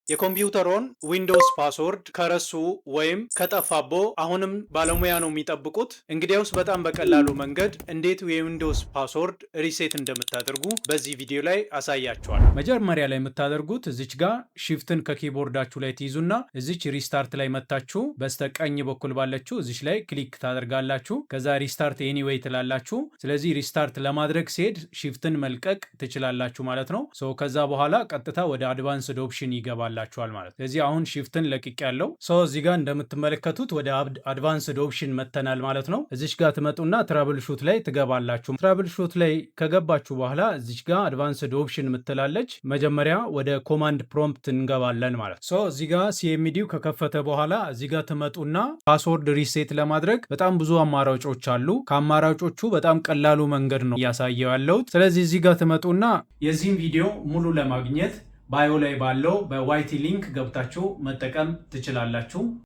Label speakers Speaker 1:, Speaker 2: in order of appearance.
Speaker 1: የኮምፒውተሮን ዊንዶውስ ፓስወርድ ከረሱ ወይም ከጠፋቦ አሁንም ባለሙያ ነው የሚጠብቁት? እንግዲያውስ በጣም በቀላሉ መንገድ እንዴት የዊንዶውስ ፓስወርድ ሪሴት እንደምታደርጉ በዚህ ቪዲዮ ላይ አሳያችኋል። መጀመሪያ ላይ የምታደርጉት እዚች ጋር ሺፍትን ከኪቦርዳችሁ ላይ ትይዙና እዚች ሪስታርት ላይ መታችሁ በስተቀኝ በኩል ባለችው እዚች ላይ ክሊክ ታደርጋላችሁ። ከዛ ሪስታርት ኤኒዌይ ትላላችሁ። ስለዚህ ሪስታርት ለማድረግ ሲሄድ ሺፍትን መልቀቅ ትችላላችሁ ማለት ነው። ከዛ በኋላ ቀጥታ ወደ አድቫንስድ ኦፕሽን ይገባል ማለት። ስለዚህ አሁን ሺፍትን ለቅቅ ያለው እዚህ ጋር እንደምትመለከቱት ወደ አድቫንስድ ኦፕሽን መተናል ማለት ነው። እዚች ጋር ትመጡና ትራብል ሹት ላይ ትገባላችሁ። ትራብል ሹት ላይ ከገባችሁ በኋላ እዚች ጋር አድቫንስድ ኦፕሽን ምትላለች። መጀመሪያ ወደ ኮማንድ ፕሮምፕት እንገባለን ማለት ነው። እዚህ ጋር ሲኤምዲው ከከፈተ በኋላ እዚህ ጋር ትመጡና ፓስወርድ ሪሴት ለማድረግ በጣም ብዙ አማራጮች አሉ። ከአማራጮቹ በጣም ቀላሉ መንገድ ነው እያሳየው ያለሁት። ስለዚህ እዚህ ጋር ትመጡና የዚህን ቪዲዮ ሙሉ ለማግኘት ባዮ ላይ ባለው በዋይቲ ሊንክ ገብታችሁ መጠቀም ትችላላችሁ።